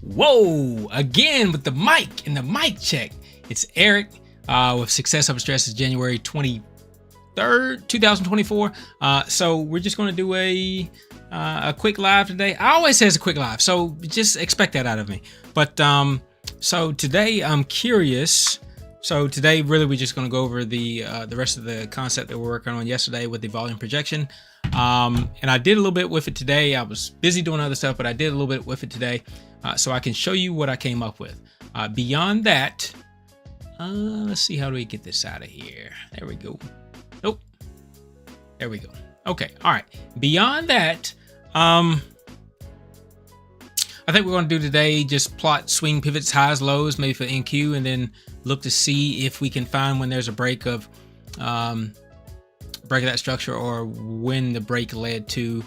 Whoa, again with the mic and the mic check. It's Eric with Success Over Stress is January 23rd, 2024. So we're just going to do a quick live today. I always say it's a quick live, so just expect that out of me. But so today I'm curious. So today really we're just going to go over the rest of the concept that we're working on yesterday with the volume projection. And I did a little bit with it today. I was busy doing other stuff, but I did a little bit with it today. So I can show you what I came up with. Beyond that, let's see, how do we get this out of here? There we go. Nope. There we go. Okay. All right. Beyond that, I think we're going to do today just plot swing pivots, highs, lows, maybe for NQ, and then look to see if we can find when there's a break of that structure or when the break led to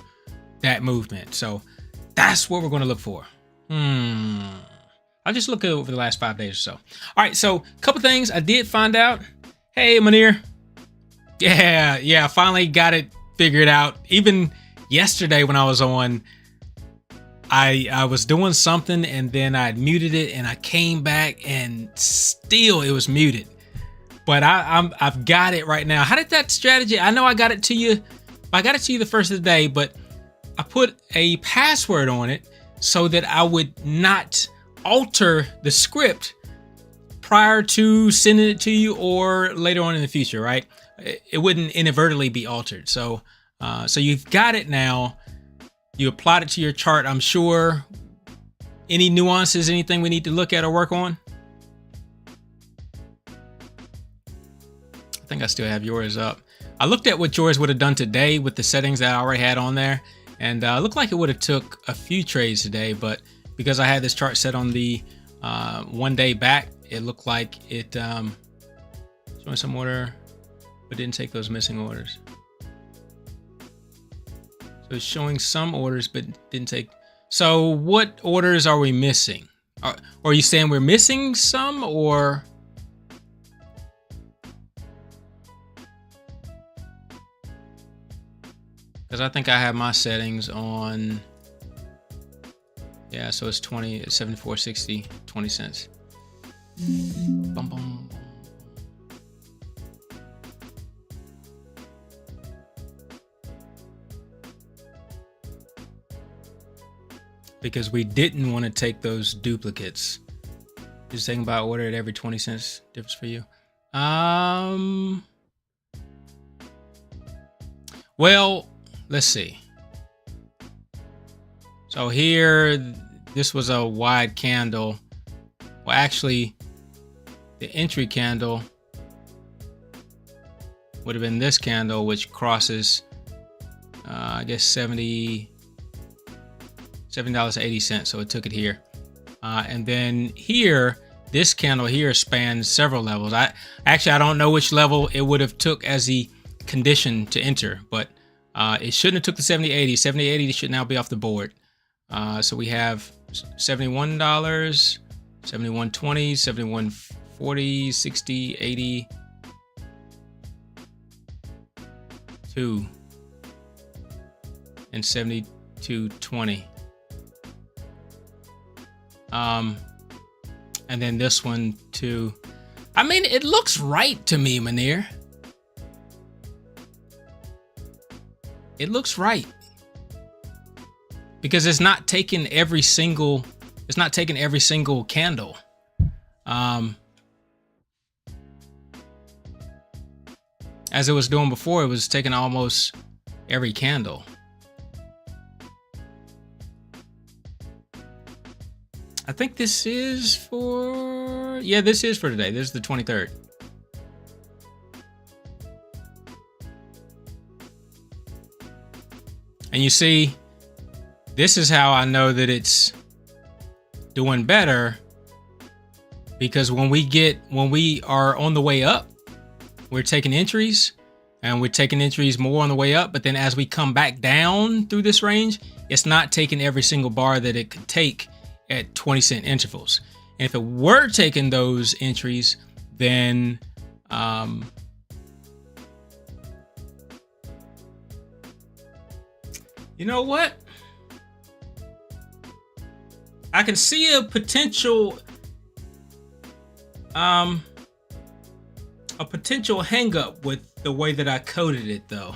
that movement. So that's what we're going to look for. I'll just look at it over the last 5 days or so. All right, so a couple things I did find out. Hey, Manir. Yeah, I finally got it figured out. Even yesterday when I was on, I was doing something and then I muted it and I came back and still it was muted. But I've got it right now. How did that strategy? I know I got it to you. I got it to you the first of the day, but I put a password on it so that I would not alter the script prior to sending it to you or later on in the future, right? It wouldn't inadvertently be altered. So you've got it now. You applied it to your chart, I'm sure. Any nuances, anything we need to look at or work on? I think I still have yours up. I looked at what yours would have done today with the settings that I already had on there. And it looked like it would have took a few trades today, but because I had this chart set on the 1 day back, it looked like it showing some order, but didn't take those missing orders. So it's showing some orders, but didn't take. So what orders are we missing? Are you saying we're missing some, or? Because I think I have my settings on. Yeah, so it's 74.60, 20 cents. Bum, bum. Because we didn't want to take those duplicates. Just thinking about order at every 20 cents difference for you. Well, let's see. So here, this was a wide candle. Well, actually, the entry candle would have been this candle, which crosses, I guess, $7.80. So it took it here. And then here, this candle here spans several levels. I don't know which level it would have took as the condition to enter, but it shouldn't have took the 70.80. 70.80 should now be off the board. So we have $71, $71.20, $71.40, 60, 80, 2, and 72.20. And then this one too. I mean, it looks right to me, Manir. It looks right. Because it's not taking every single candle. As it was doing before, it was taking almost every candle. I think this is for, yeah, this is for today. This is the 23rd. And you see, this is how I know that it's doing better, because when we are on the way up, we're taking entries, and we're taking entries more on the way up. But then as we come back down through this range, it's not taking every single bar that it could take at 20-cent intervals. And if it were taking those entries, then you know what? I can see a potential hang up with the way that I coded it though.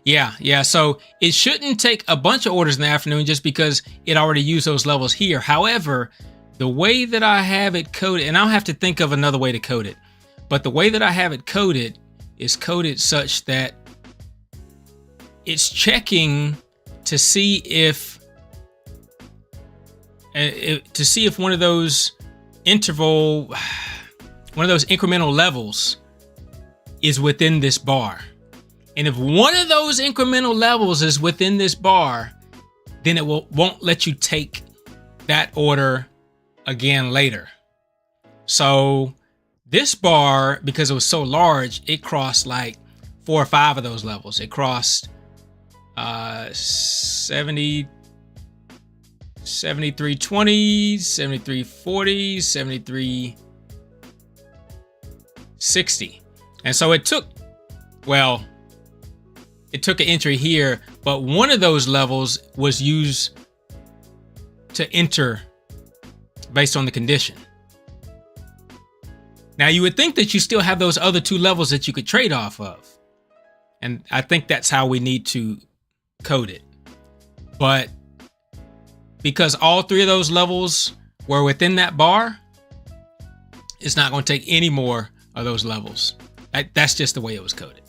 Yeah, so it shouldn't take a bunch of orders in the afternoon just because it already used those levels here. However, the way that I have it coded, and I'll have to think of another way to code it, but the way that I have it coded is coded such that it's checking to see if one of those incremental levels is within this bar. And if one of those incremental levels is within this bar, then it won't let you take that order again later. So this bar, because it was so large, it crossed like 4 or 5 of those levels. It crossed 70, 73.20, 73.40, 73.60. And so it took an entry here, but one of those levels was used to enter based on the condition. Now you would think that you still have those other 2 levels that you could trade off of. And I think that's how we need to code it. But because all 3 of those levels were within that bar, it's not going to take any more of those levels. That's just the way it was coded.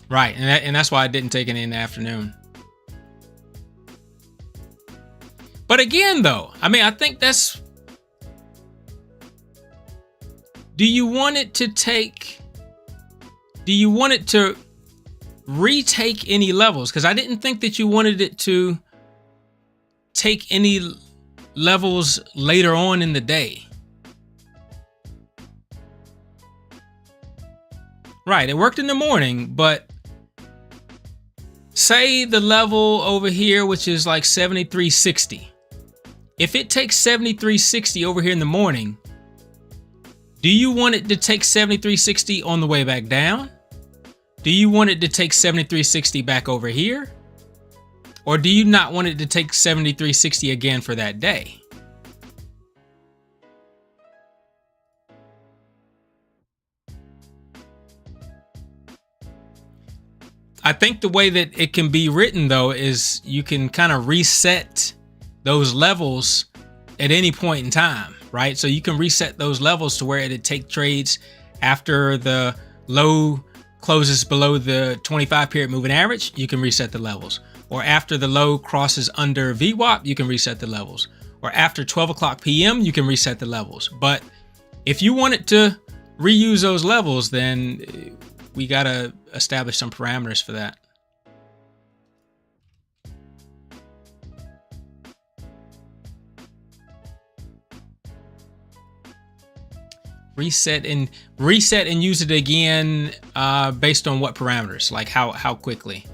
Right, and that's why I didn't take any in the afternoon. But again, though, I mean, I think that's... Do you want it to retake any levels? Because I didn't think that you wanted it to take any levels later on in the day. Right, it worked in the morning, but say the level over here, which is like 73.60. If it takes 73.60 over here in the morning, do you want it to take 73.60 on the way back down? Do you want it to take 73.60 back over here? Or do you not want it to take 73.60 again for that day? I think the way that it can be written, though, is you can kind of reset those levels at any point in time, right? So you can reset those levels to where it'd take trades after the low closes below the 25-period moving average, you can reset the levels. Or after the low crosses under VWAP, you can reset the levels. Or after 12 o'clock PM, you can reset the levels. But if you want it to reuse those levels, then we got to establish some parameters for that. Reset and use it again based on what parameters, like how quickly.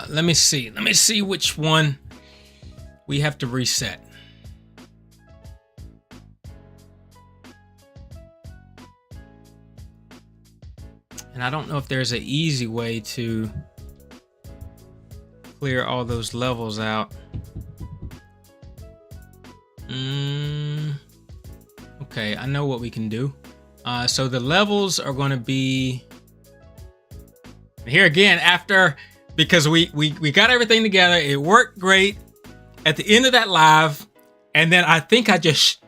Let me see. Let me see which one we have to reset. And I don't know if there's an easy way to clear all those levels out. Okay, I know what we can do. So the levels are going to be here again after, because we got everything together. It worked great at the end of that live. And then I think I just,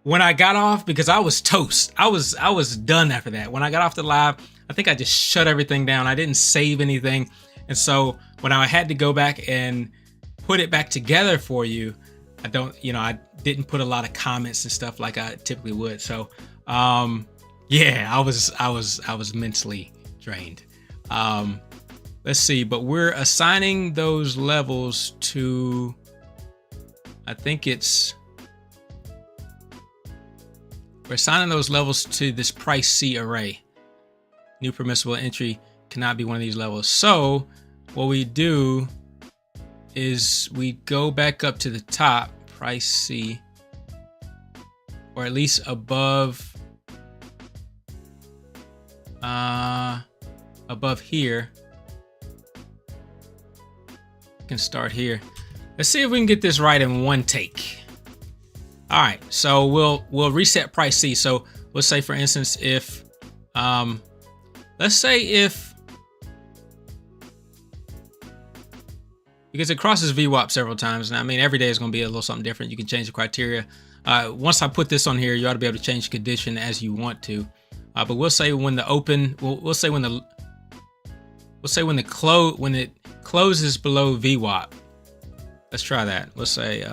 when I got off, because I was toast, I was done after that. When I got off the live, I think I just shut everything down. I didn't save anything. And so when I had to go back and put it back together for you, I didn't put a lot of comments and stuff like I typically would. So, yeah, I was mentally drained. Let's see, but we're assigning those levels to, I think it's We're assigning those levels to this price C array. New permissible entry cannot be one of these levels. So what we do is we go back up to the top, price C, or at least above here. We can start here. Let's see if we can get this right in one take. All right, so we'll reset price C. So let's say, for instance, if because it crosses VWAP several times, and I mean every day is going to be a little something different. You can change the criteria. Once I put this on here, you ought to be able to change the condition as you want to. But we'll say when the open, we'll say when it closes below VWAP. Let's try that. Let's say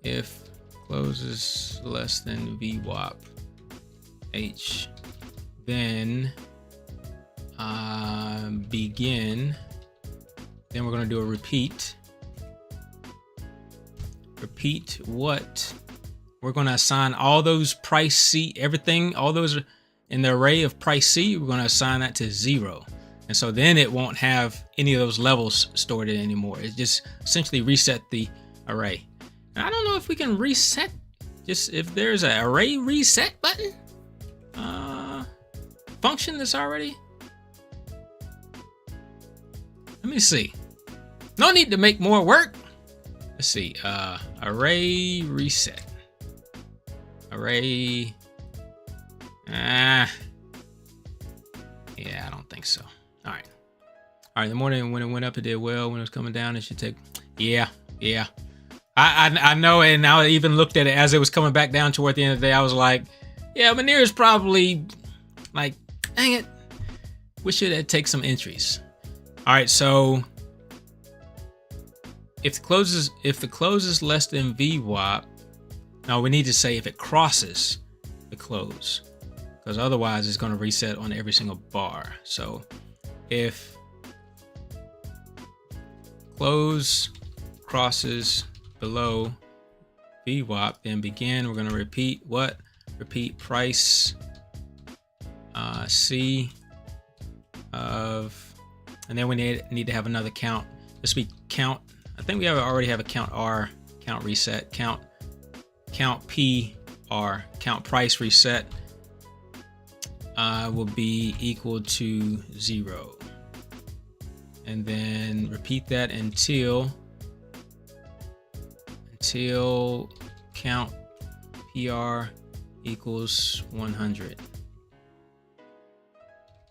if closes less than VWAP H, then begin. Then we're going to do a repeat. Repeat what? We're going to assign all those price C, everything, all those in the array of price C, we're going to assign that to 0. And so then it won't have any of those levels stored in anymore. It just essentially reset the array. And I don't know if we can reset, just if there's an array reset button function that's already. Let me see. No need to make more work. Let's see. Array reset. Array. Yeah, I don't think so. All right. In the morning when it went up, it did well. When it was coming down, it should take. Yeah. I know, and I even looked at it as it was coming back down toward the end of the day. I was like, yeah, Manir is probably like, dang it. Wish it had take some entries. All right, so if the close is less than VWAP, now we need to say if it crosses the close, because otherwise it's going to reset on every single bar. So if close crosses below VWAP, then begin. We're going to repeat what? Repeat price C of, and then we need to have another count. This will be count. I think we already have a count R, count reset, count P R, count price reset will be equal to 0. And then repeat that until count PR equals 100.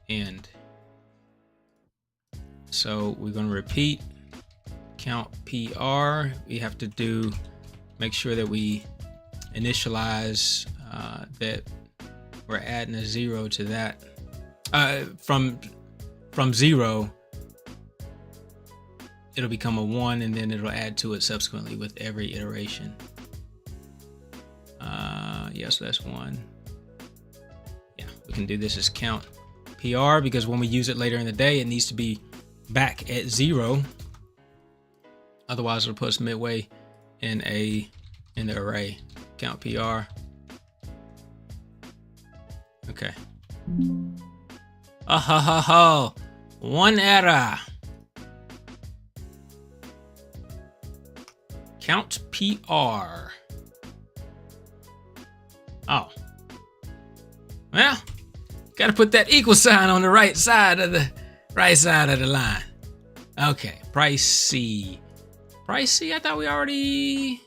End. So we're going to repeat count PR. We have to make sure that we initialize that we're adding a 0 to that. From 0, it'll become a 1, and then it'll add to it subsequently with every iteration. Yes, that's 1. Yeah, we can do this as count PR, because when we use it later in the day, it needs to be back at 0. Otherwise, it'll put us midway in the array. Count PR. Okay. Oh ho ho ho! One error. Count PR. Oh. Well, gotta put that equal sign on the right side of the line. Okay, price C. Price C, I thought we already...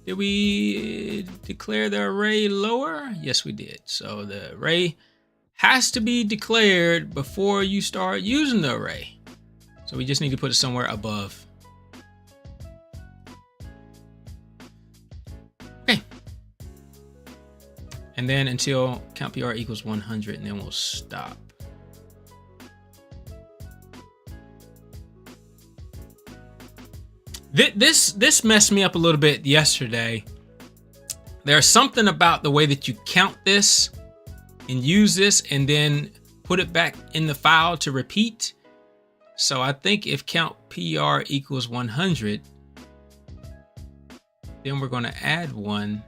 Did we declare the array lower? Yes, we did. So the array has to be declared before you start using the array. So we just need to put it somewhere above. Okay. And then until count PR equals 100, and then we'll stop. This messed me up a little bit yesterday. There's something about the way that you count this and use this and then put it back in the file to repeat. So I think if count PR equals 100, then we're going to add 1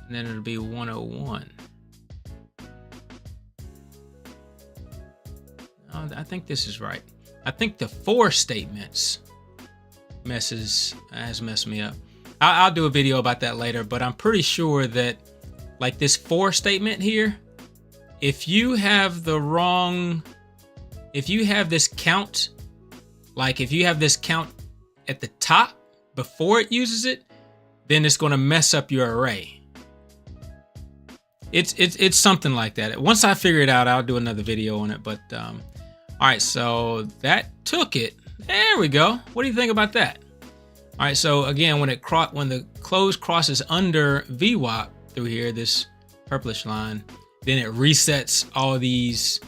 and then it'll be 101. Oh, I think this is right. I think the for statements has messed me up. I'll do a video about that later, but I'm pretty sure that like this for statement here, if you have this count, like if you have this count at the top before it uses it, then it's going to mess up your array. It's something like that. Once I figure it out, I'll do another video on it. But all right, so that took it. There we go. What do you think about that? All right, so again, when the close crosses under VWAP through here, this purplish line, then it resets all these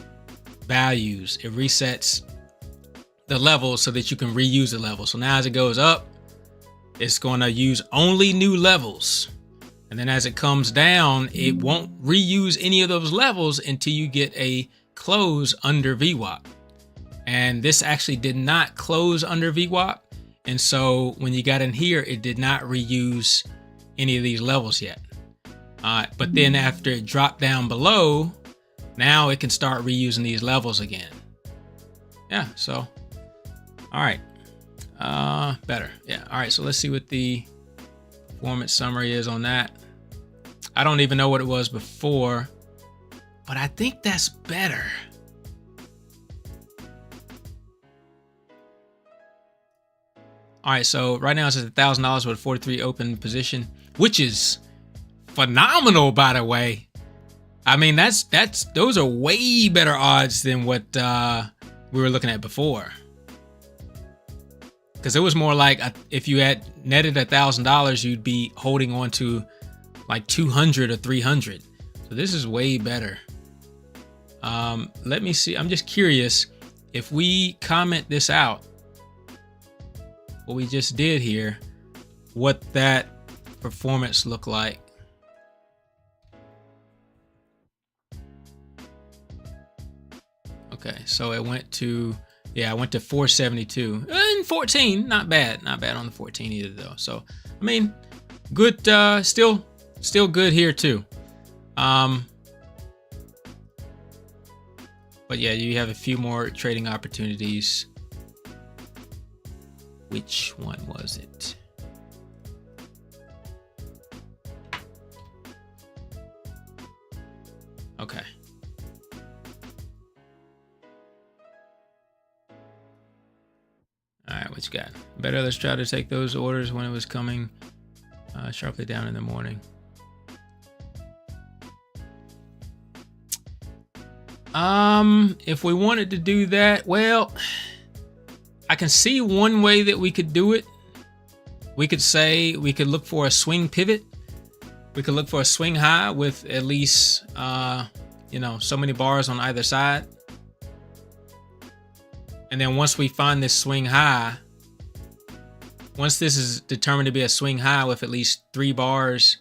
values. It resets the levels so that you can reuse the level. So now as it goes up, it's going to use only new levels. And then as it comes down, it won't reuse any of those levels until you get a close under VWAP. And this actually did not close under VWAP. And so when you got in here, it did not reuse any of these levels yet. But then after it dropped down below, now it can start reusing these levels again. Yeah, so, all right. Better. Yeah, all right, so let's see what the performance summary is on that. I don't even know what it was before, but I think that's better. All right, so right now it says $1,000 with a 43 open position, which is phenomenal, by the way. I mean, those are way better odds than what we were looking at before. Because it was more like if you had netted $1,000, you'd be holding on to like 200 or 300. So this is way better. Let me see. I'm just curious if we comment this out, what we just did here, what that performance looked like. Okay, so it went to, yeah, I went to 472 and 14. Not bad on the 14 either though. So I mean, good. Still good here too. But yeah, you have a few more trading opportunities. Which one was it? Okay. All right, what you got? Better let's try to take those orders when it was coming sharply down in the morning. If we wanted to do that, well, I can see one way that we could do it. We could say we could look for a swing pivot. We could look for a swing high with at least, so many bars on either side. And then once we find this swing high, once this is determined to be a swing high with at least 3 bars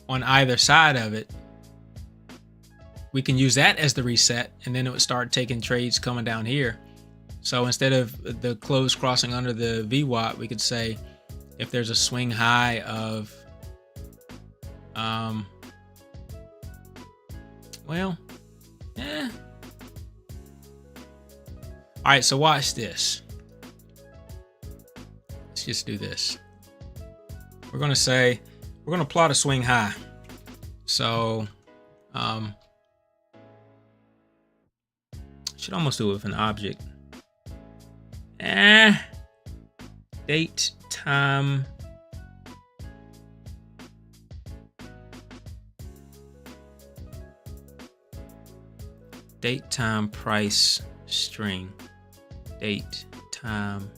on either side of it, we can use that as the reset, and then it would start taking trades coming down here. So instead of the close crossing under the VWAP, we could say if there's a swing high of, All right, so watch this. Let's just do this. We're going to plot a swing high. So, should almost do it with an object. Date, time. Date, time, price, string. Date, time.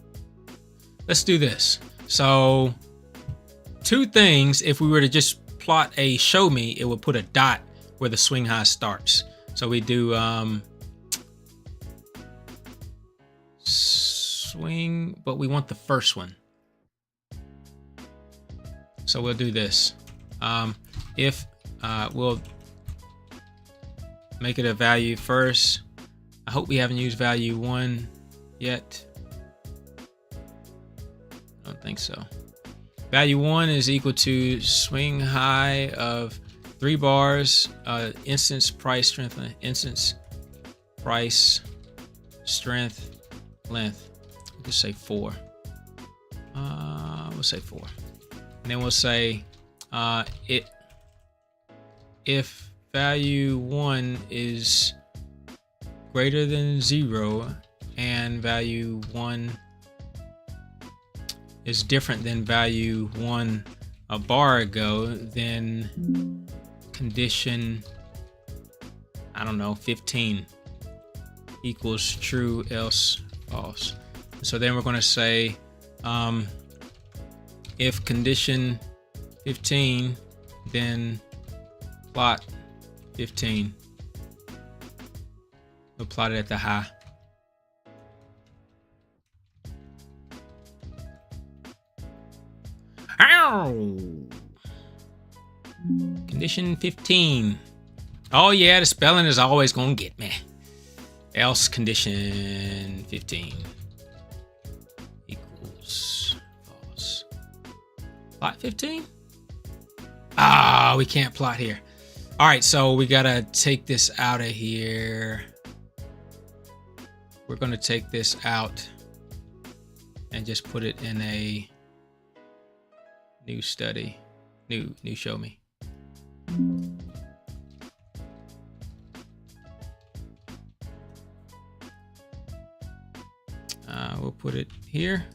Let's do this. So 2 things, if we were to just plot a show me, it would put a dot where the swing high starts. So we do swing, but we want the first one. So we'll do this. We'll make it a value first. I hope we haven't used value 1 yet. I don't think so. Value 1 is equal to swing high of 3 bars, instance price strength length. We'll just say 4. We'll say 4. And then we'll say if value 1 is greater than 0 and value 1 is different than value 1 a bar ago, then condition, I don't know, 15 equals true, else false. So then we're going to say if condition 15, then plot 15. We'll plot it at the high. Ow! Condition 15. Oh yeah, the spelling is always gonna get me. Else condition 15 equals false. Plot 15? Ah, we can't plot here. All right, so we gotta take this out of here. We're gonna take this out and just put it in a new study, new show me. We'll put it here.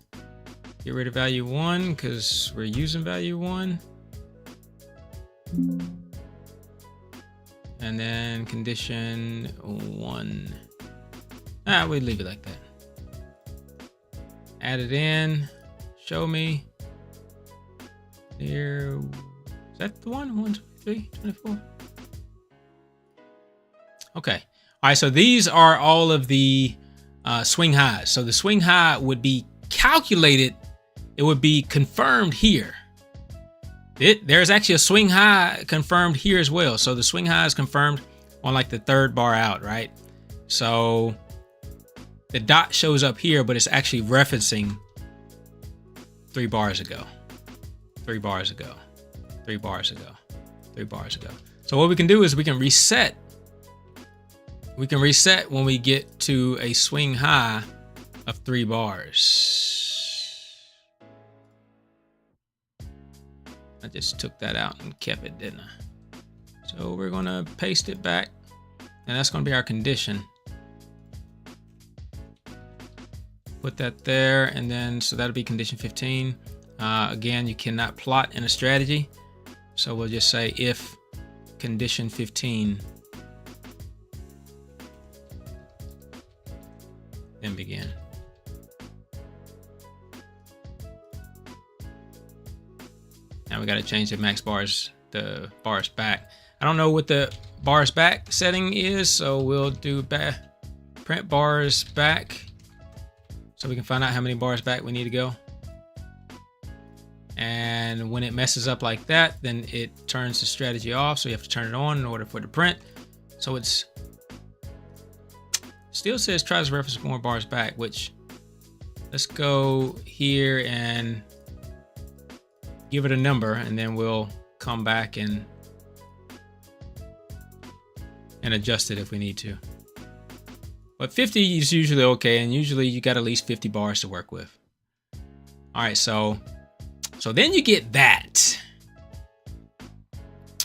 Get rid of value 1 because we're using value 1. And then condition 1. We leave it like that. Add it in. Show me. Here. Is that the one? 1, 2, 3, 24. Okay. All right. So these are all of the swing highs. So the swing high would be calculated. It would be confirmed here. There's actually a swing high confirmed here as well. So the swing high is confirmed on like the 3rd bar out, right? So the dot shows up here, but it's actually referencing 3 bars ago. 3 bars ago. 3 bars ago. 3 bars ago. So what we can do is we can reset. We can reset when we get to a swing high of 3 bars. I just took that out and kept it, didn't I? So we're gonna paste it back, and that's gonna be our condition. Put that there, and then so that'll be condition 15. Again, you cannot plot in a strategy, so we'll just say if condition 15, then begin. Now we got to change the max bars, the bars back. I don't know what the bars back setting is, so we'll do print bars back so we can find out how many bars back we need to go. And when it messes up like that, then it turns the strategy off, so you have to turn it on in order for it to print. So it's still says tries to reference more bars back, which let's go here and give it a number, and then we'll come back and adjust it if we need to. But 50 is usually okay, and usually you got at least 50 bars to work with. All right, so then you get that.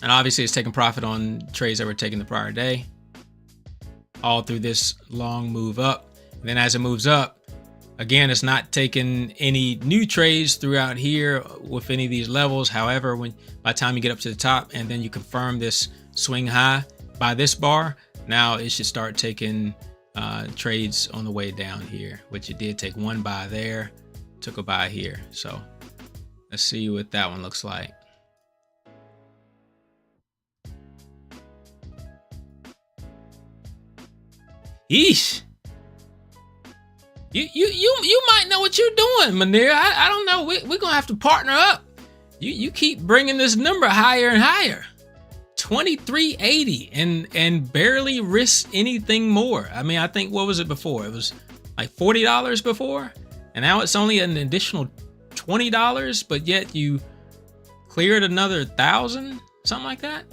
And obviously it's taking profit on trades that were taken the prior day, all through this long move up. And then as it moves up, again, it's not taking any new trades throughout here with any of these levels. However, by the time you get up to the top and then you confirm this swing high by this bar, now it should start taking trades on the way down here, which it did take 1 buy there, took a buy here. So let's see what that one looks like. Yeesh. You might know what you're doing, Manir. I don't know. We're gonna have to partner up. You keep bringing this number higher and higher. 2380 and barely risk anything more. I mean, I think, what was it before? It was like $40 before, and now it's only an additional $20, but yet you cleared another 1,000, something like that.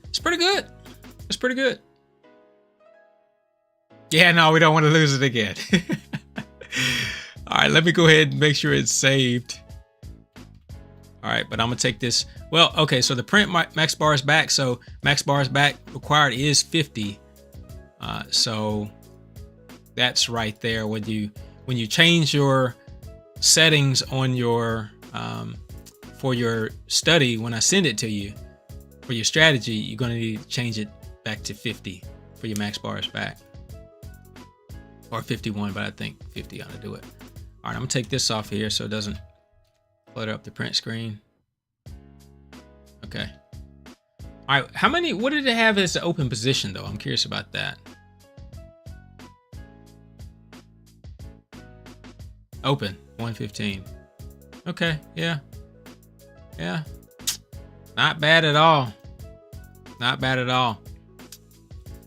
It's pretty good. It's pretty good. Yeah, no, we don't want to lose it again. All right, let me go ahead and make sure it's saved. All right, but I'm gonna take this. Well, okay, so the print max bar is back. So max bar is back. Required is 50. So that's right there. When you change your settings on your for your study, when I send it to you for your strategy, you're gonna need to change it back to 50 for your max bars back, or 51, but I think 50 ought to do it. All right, I'm gonna take this off here so it doesn't clutter up the print screen. Okay. All right, what did it have as the open position though? I'm curious about that. Open 115. Okay, yeah. Not bad at all. Not bad at all.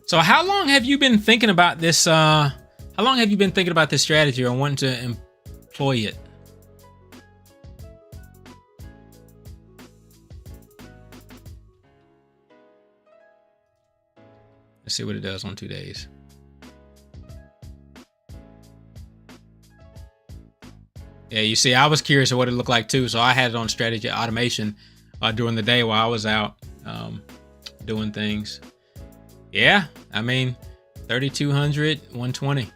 So how long have you been thinking about this? How long have you been thinking about this strategy or wanting to employ it? Let's see what it does on 2 days. Yeah, you see, I was curious of what it looked like too, so I had it on strategy automation during the day while I was out doing things. Yeah, I mean, 3,200, 120.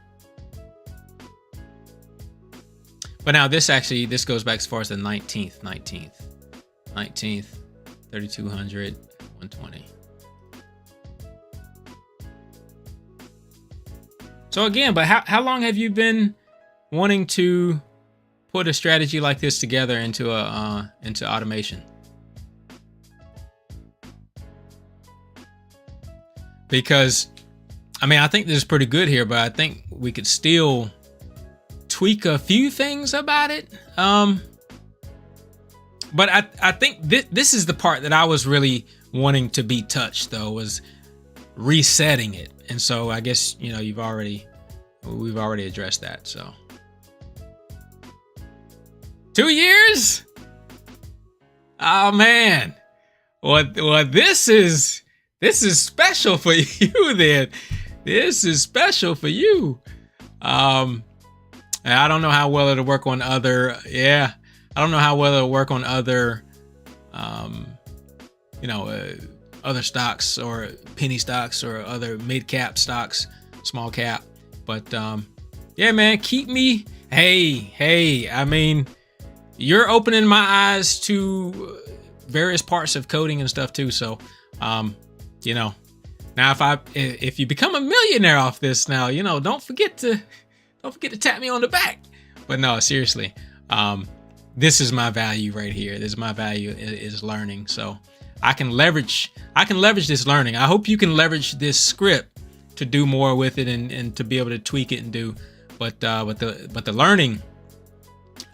But now this goes back as far as the 19th, 3,200, 120. So again, but how long have you been wanting to put a strategy like this together into automation? Because I mean, I think this is pretty good here, but I think we could still tweak a few things about it. But I think this is the part that I was really wanting to be touched, though, was resetting it. And so I guess, you know, we've already addressed that. So 2 years? Oh man. Well, this is special for you then. This is special for you. I don't know how well it'll work on other, I don't know how well it'll work on other, other stocks or penny stocks or other mid cap stocks, small cap. But yeah, man, keep me. Hey, I mean, you're opening my eyes to various parts of coding and stuff too. So, you know, now if you become a millionaire off this now, you know, don't forget to tap me on the back. But no, seriously, this is my value right here. This is my value is learning. So I can leverage this learning. I hope you can leverage this script to do more with it and to be able to tweak it and do. But the learning,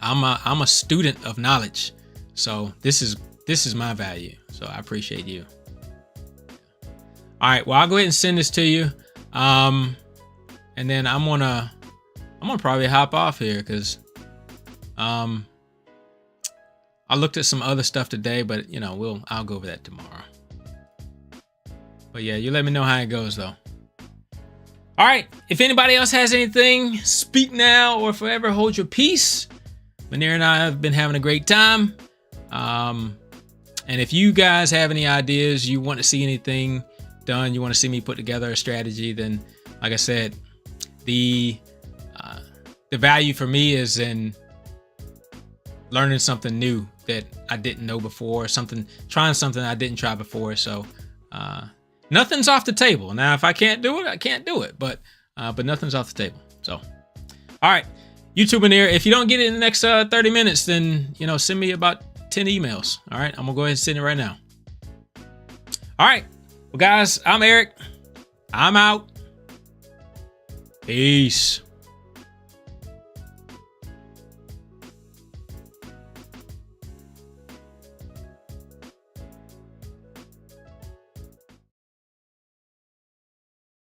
I'm a student of knowledge. So this is my value. So I appreciate you. All right, well, I'll go ahead and send this to you. And then I'm gonna probably hop off here because I looked at some other stuff today, but you know, I'll go over that tomorrow. But yeah, you let me know how it goes though. All right, if anybody else has anything, speak now or forever hold your peace. Manir and I have been having a great time. And if you guys have any ideas, you want to see anything done, you want to see me put together a strategy, then like I said, the value for me is in learning something new that I didn't know before, trying something I didn't try before. So nothing's off the table. Now, if I can't do it, I can't do it, but nothing's off the table. So, all right, YouTube in here. If you don't get it in the next 30 minutes, then, you know, send me about 10 emails. All right, I'm gonna go ahead and send it right now. All right, well, guys, I'm Eric. I'm out. Peace.